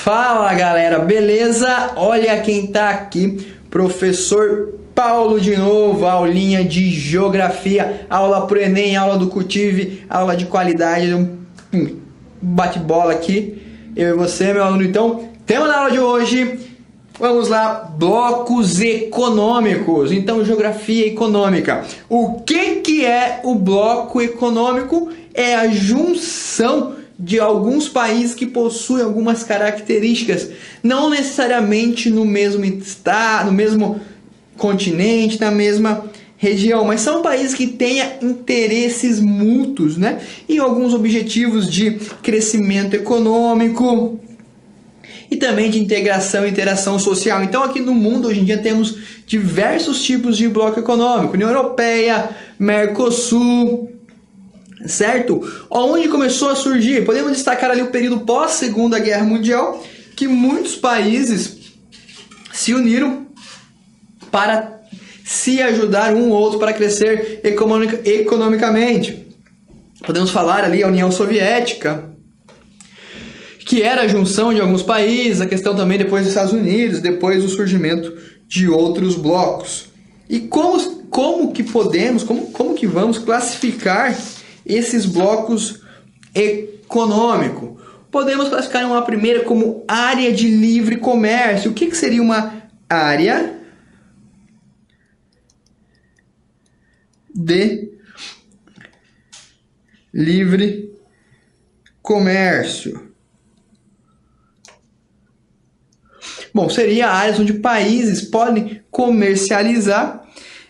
Fala galera, beleza? Olha quem tá aqui, professor Paulo de novo, aulinha de geografia, aula pro Enem, aula do Cultive, aula de qualidade, bate-bola aqui, eu e você, meu aluno. Então, tema da aula de hoje, vamos lá, blocos econômicos. Então, geografia econômica. O que é o bloco econômico? É a junção de alguns países que possuem algumas características, não necessariamente no mesmo estado, no mesmo continente, na mesma região, mas são países que têm interesses mútuos, né? E alguns objetivos de crescimento econômico e também de integração e interação social. Então aqui no mundo hoje em dia temos diversos tipos de bloco econômico: União Europeia, Mercosul, certo? Onde começou a surgir? Podemos destacar ali o período pós-Segunda Guerra Mundial, que muitos países se uniram para se ajudar um ou outro para crescer economicamente. Podemos falar ali a União Soviética, que era a junção de alguns países, a questão também depois dos Estados Unidos, depois do surgimento de outros blocos. E como que podemos, como que vamos classificar esses blocos econômicos? Podemos classificar uma primeira como área de livre comércio. O que seria uma área de livre comércio? Bom, seria áreas onde países podem comercializar,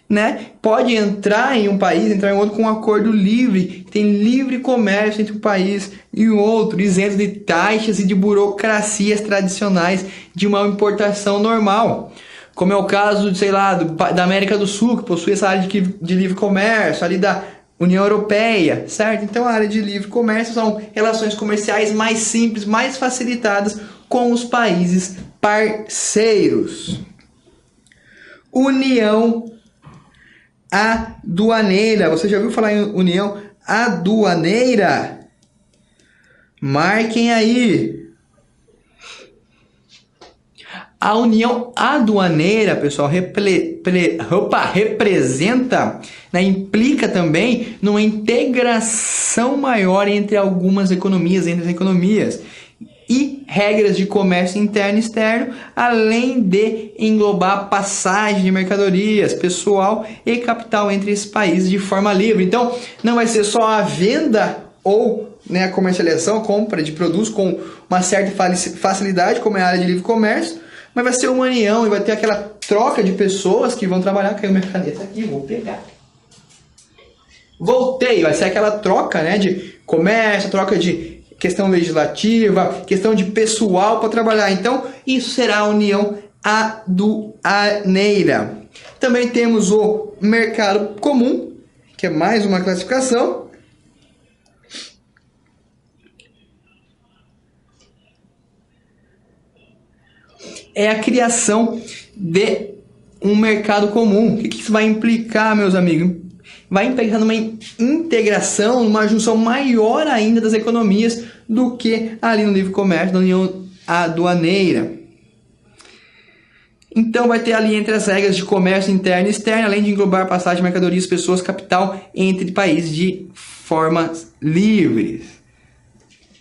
né? Pode entrar em um país, entrar em outro com um acordo livre, tem livre comércio entre um país e o outro, isento de taxas e de burocracias tradicionais de uma importação normal. Como é o caso, sei lá, da América do Sul, que possui essa área de livre comércio, ali da União Europeia, certo? Então a área de livre comércio são relações comerciais mais simples, mais facilitadas com os países parceiros. União aduaneira. Você já ouviu falar em união aduaneira? Marquem aí. A união aduaneira, pessoal, representa, né, implica também numa integração maior entre algumas economias, entre as economias, e regras de comércio interno e externo, além de englobar passagem de mercadorias, pessoal e capital entre esses países de forma livre. Então, não vai ser só a venda ou, né, a comercialização, a compra de produtos com uma certa facilidade, como é a área de livre comércio, mas vai ser uma união e vai ter aquela troca de pessoas que vão trabalhar. Caiu minha caneta aqui, vou pegar. Voltei, vai ser aquela troca, né, de comércio, troca de questão legislativa, questão de pessoal para trabalhar. Então, isso será a união aduaneira. Também temos o mercado comum, que é mais uma classificação. É a criação de um mercado comum. O que isso vai implicar, meus amigos? Vai implicar numa integração, numa junção maior ainda das economias do que ali no livre comércio, na união aduaneira. Então vai ter ali entre as regras de comércio interno e externo, além de englobar passagem de mercadorias, pessoas, capital entre países de formas livres.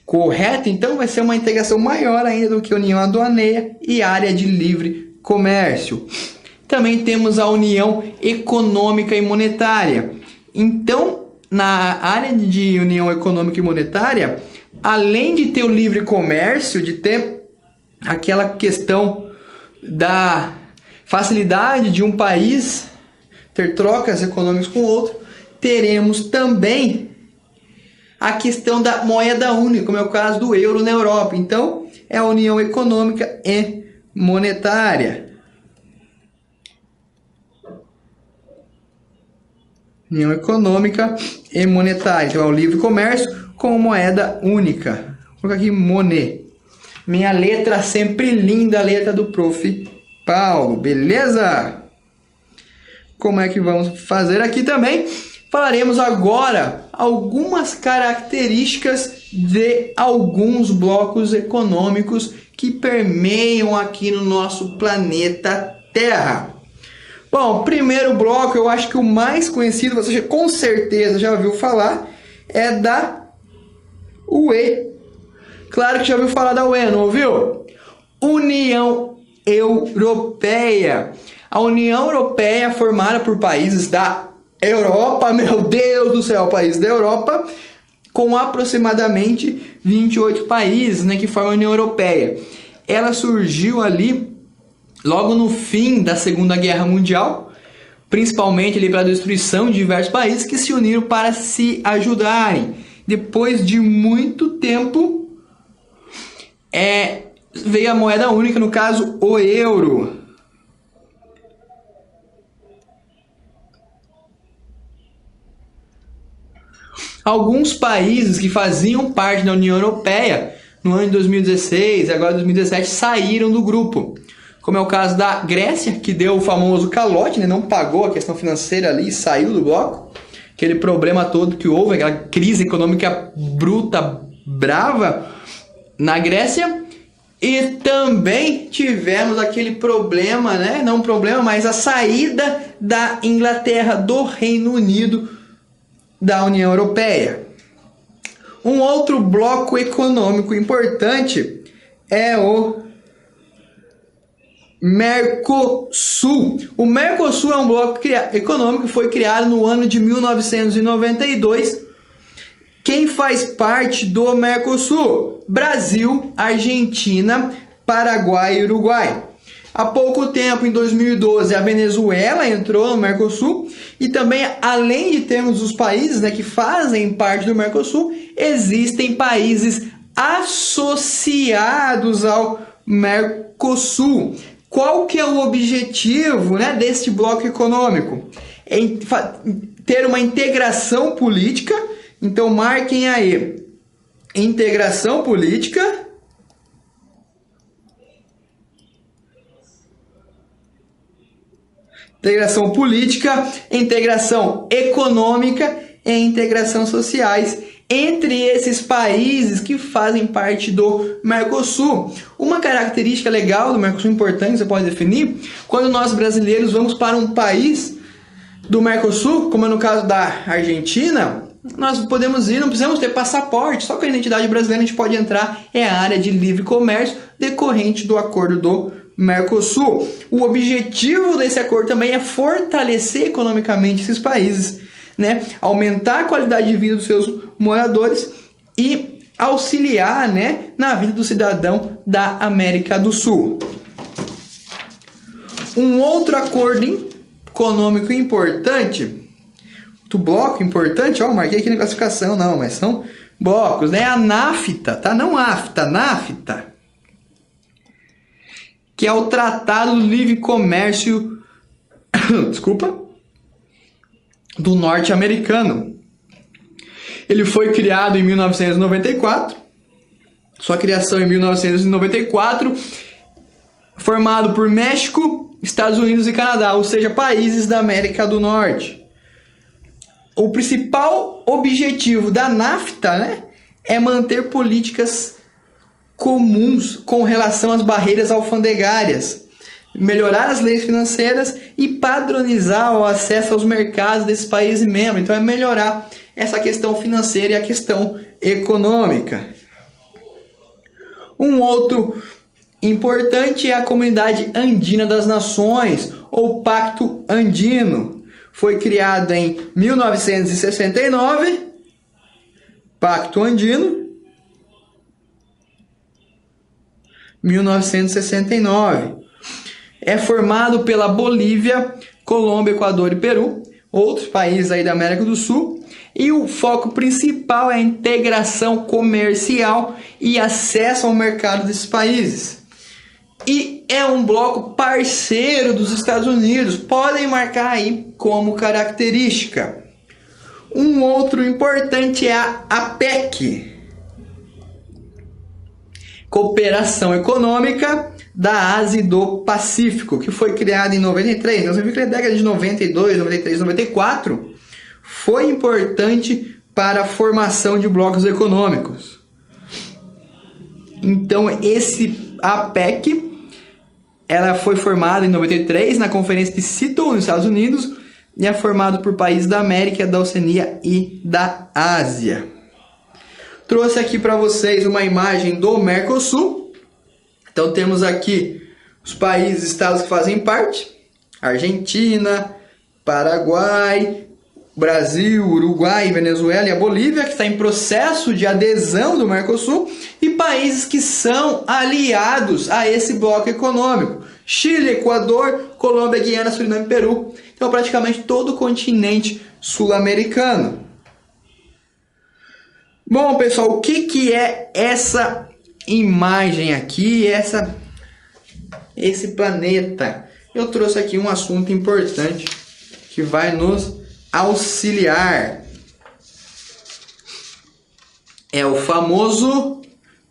Correto? Então vai ser uma integração maior ainda do que a união aduaneira e área de livre comércio. Também temos a união econômica e monetária. Então, na área de união econômica e monetária, além de ter o livre comércio, de ter aquela questão da facilidade de um país ter trocas econômicas com o outro, teremos também a questão da moeda única, como é o caso do euro na Europa. Então, é a união econômica e monetária. União econômica e monetária. Então, é o livre comércio com moeda única. Vou colocar aqui Monet. Minha letra sempre linda, a letra do Prof. Paulo. Beleza? Como é que vamos fazer aqui também? Falaremos agora algumas características de alguns blocos econômicos que permeiam aqui no nosso planeta Terra. Bom, primeiro bloco, eu acho que o mais conhecido, você com certeza já ouviu falar, é da UE. Claro que já ouviu falar da UE, não ouviu? União Europeia. A União Europeia é formada por países da Europa, meu Deus do céu, países da Europa, com aproximadamente 28 países, né, que formam a União Europeia. Ela surgiu ali logo no fim da Segunda Guerra Mundial, principalmente ali pela destruição de diversos países que se uniram para se ajudarem. Depois de muito tempo, veio a moeda única, no caso o euro. Alguns países que faziam parte da União Europeia no ano de 2016 e agora 2017 saíram do grupo. Como é o caso da Grécia, que deu o famoso calote, né? Não pagou a questão financeira ali e saiu do bloco. Aquele problema todo que houve, aquela crise econômica bruta, brava na Grécia. E também tivemos aquele problema, né? Não problema, mas a saída da Inglaterra, do Reino Unido, da União Europeia. Um outro bloco econômico importante é o Mercosul. O Mercosul é um bloco econômico que foi criado no ano de 1992. Quem faz parte do Mercosul? Brasil, Argentina, Paraguai e Uruguai. Há pouco tempo, em 2012, a Venezuela entrou no Mercosul e também, além de termos os países, né, que fazem parte do Mercosul, existem países associados ao Mercosul. Qual que é o objetivo, né, deste bloco econômico? É ter uma integração política. Então marquem aí, integração política, integração econômica e integração sociais entre esses países que fazem parte do Mercosul. Uma característica legal do Mercosul importante, você pode definir, quando nós brasileiros vamos para um país do Mercosul, como é no caso da Argentina, nós podemos ir, não precisamos ter passaporte, só com a identidade brasileira a gente pode entrar, é a área de livre comércio decorrente do acordo do Mercosul. O objetivo desse acordo também é fortalecer economicamente esses países, né? Aumentar a qualidade de vida dos seus moradores e auxiliar, né, na vida do cidadão da América do Sul. Um outro acordo econômico importante, do bloco importante, ó, marquei aqui na classificação, não, mas são blocos, né? A NAFTA, tá? Não AFTA, NAFTA, que é o Tratado do Livre Comércio, desculpa, do norte-americano. Ele foi criado em 1994, sua criação em 1994, formado por México, Estados Unidos e Canadá, ou seja, países da América do Norte. O principal objetivo da NAFTA, né, é manter políticas comuns com relação às barreiras alfandegárias, melhorar as leis financeiras e padronizar o acesso aos mercados desses países membros. Então é melhorar essa questão financeira e a questão econômica. Um outro importante é a Comunidade Andina das Nações, ou Pacto Andino. Foi criado em 1969, Pacto Andino, 1969. É formado pela Bolívia, Colômbia, Equador e Peru, outros países aí da América do Sul, e o foco principal é a integração comercial e acesso ao mercado desses países. E é um bloco parceiro dos Estados Unidos, podem marcar aí como característica. Um outro importante é a APEC, Cooperação Econômica da Ásia e do Pacífico, que foi criada em 93. Então você viu que na década de 92, 93, 94 foi importante para a formação de blocos econômicos. Então, a APEC, ela foi formada em 93 na Conferência de Seattle, nos Estados Unidos, e é formado por países da América, da Oceania e da Ásia. Trouxe aqui para vocês uma imagem do Mercosul. Então, temos aqui os países, estados que fazem parte: Argentina, Paraguai, Brasil, Uruguai, Venezuela e a Bolívia, que está em processo de adesão do Mercosul, e países que são aliados a esse bloco econômico: Chile, Equador, Colômbia, Guiana, Suriname e Peru. Então, praticamente todo o continente sul-americano. Bom, pessoal, o que é essa imagem aqui, esse planeta? Eu trouxe aqui um assunto importante que vai nos auxiliar. É o famoso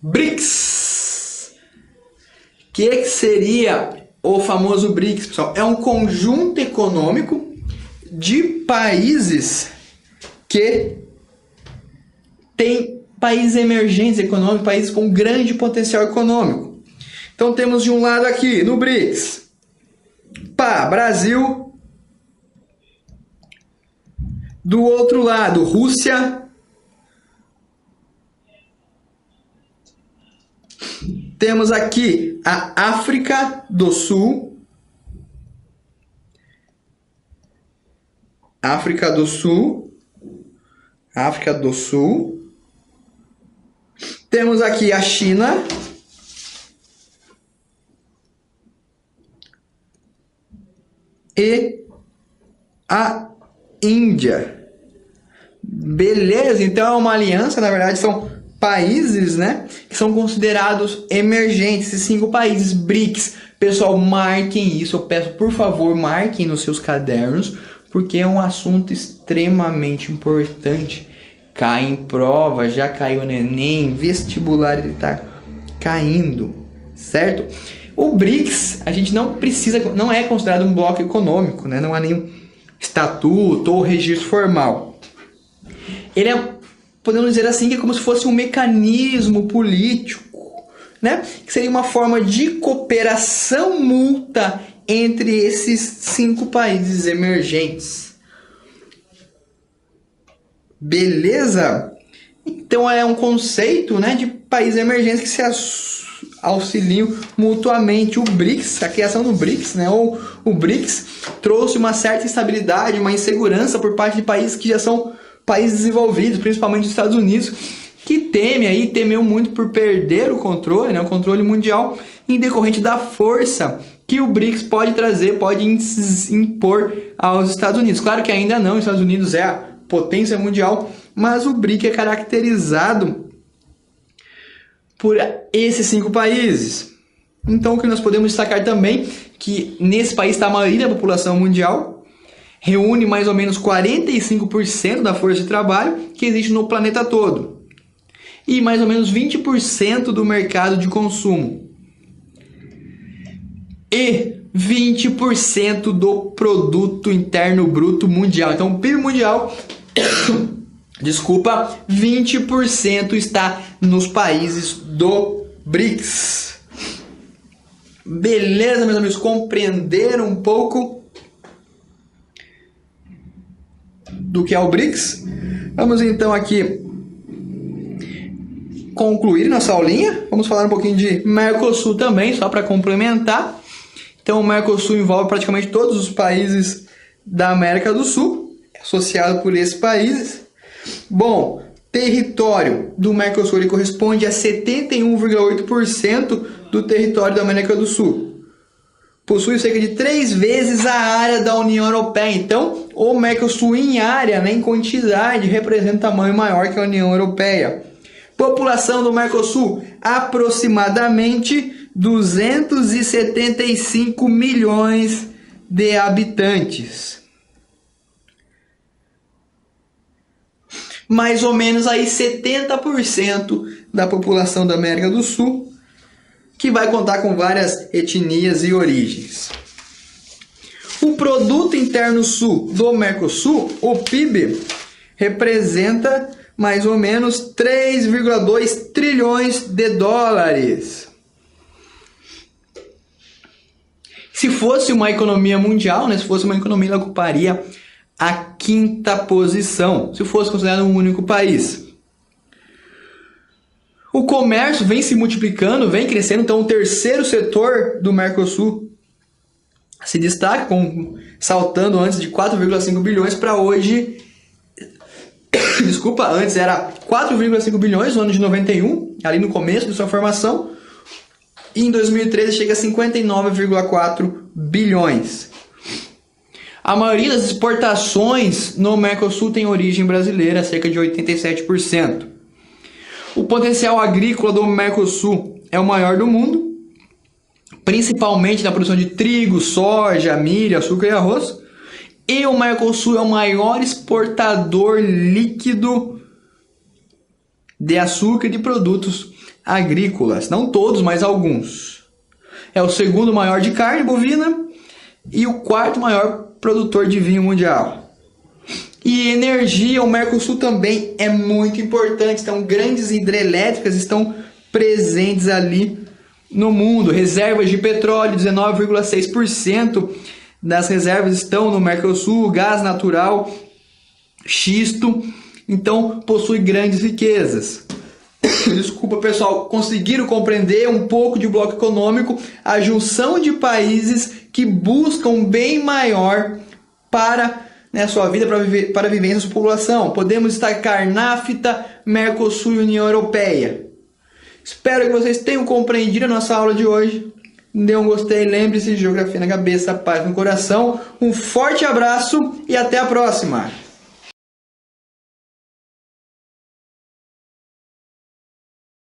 BRICS. O que seria o famoso BRICS, pessoal? É um conjunto econômico de países que tem países emergentes econômicos, países com grande potencial econômico. Então temos de um lado aqui, no BRICS, Brasil. Do outro lado, Rússia. Temos aqui a África do Sul. África do Sul. Temos aqui a China. E a Índia. Beleza? Então é uma aliança, na verdade são países, né, que são considerados emergentes, esses 5 países BRICS. Pessoal, marquem isso, eu peço, por favor, marquem nos seus cadernos, porque é um assunto extremamente importante. Cai em prova, já caiu no Enem, vestibular, ele está caindo, certo? O BRICS, a gente não é considerado um bloco econômico, né? Não há nenhum estatuto ou registro formal. Ele é, podemos dizer assim, que é como se fosse um mecanismo político, né? Que seria uma forma de cooperação mútua entre esses 5 países emergentes. Beleza? Então é um conceito, né, de países emergentes que se auxiliam mutuamente. O BRICS, a criação do BRICS, né, ou o BRICS, trouxe uma certa instabilidade, uma insegurança por parte de países que já são países desenvolvidos, principalmente os Estados Unidos, que temeu muito por perder o controle, né, o controle mundial, em decorrente da força que o BRICS pode trazer, pode impor aos Estados Unidos. Claro que ainda não, os Estados Unidos é a potência mundial, mas o BRICS é caracterizado por esses 5 países. Então, o que nós podemos destacar também, que nesse país está a maioria da população mundial, reúne mais ou menos 45% da força de trabalho que existe no planeta todo, e mais ou menos 20% do mercado de consumo, e 20% do produto interno bruto mundial. Então, o PIB mundial, 20% está nos países do BRICS. Beleza, meus amigos? Compreenderam um pouco do que é o BRICS? Vamos então aqui concluir nossa aulinha. Vamos falar um pouquinho de Mercosul também, só para complementar. Então, o Mercosul envolve praticamente todos os países da América do Sul, associado por esses países. Bom, território do Mercosul ele corresponde a 71,8% do território da América do Sul. Possui cerca de 3 vezes a área da União Europeia. Então, o Mercosul em área, né, em quantidade, representa um tamanho maior que a União Europeia. População do Mercosul, aproximadamente 275 milhões de habitantes. Mais ou menos aí 70% da população da América do Sul, que vai contar com várias etnias e origens. O Produto Interno do Mercosul, o PIB, representa mais ou menos 3,2 trilhões de dólares. Se fosse uma economia mundial, né, se fosse uma economia, ela ocuparia a 5ª posição, se fosse considerado um único país. O comércio vem se multiplicando, vem crescendo, então o terceiro setor do Mercosul se destaca, saltando antes de 4,5 bilhões para hoje. Desculpa, antes era 4,5 bilhões no ano de 91, ali no começo de sua formação, e em 2013 chega a 59,4 bilhões. A maioria das exportações no Mercosul tem origem brasileira, cerca de 87%. O potencial agrícola do Mercosul é o maior do mundo, principalmente na produção de trigo, soja, milho, açúcar e arroz. E o Mercosul é o maior exportador líquido de açúcar e de produtos agrícolas. Não todos, mas alguns. É o segundo maior de carne bovina e o 4º maior produtor de vinho mundial. E energia, o Mercosul também é muito importante. Então, grandes hidrelétricas estão presentes ali no mundo. Reservas de petróleo, 19,6% das reservas estão no Mercosul. Gás natural, xisto. Então, possui grandes riquezas. Desculpa, pessoal, conseguiram compreender um pouco de bloco econômico, a junção de países que buscam um bem maior para a sua vida, para a vivência da sua população. Podemos destacar NAFTA, Mercosul e União Europeia. Espero que vocês tenham compreendido a nossa aula de hoje. Dê um gostei, lembre-se, geografia na cabeça, paz no coração. Um forte abraço e até a próxima!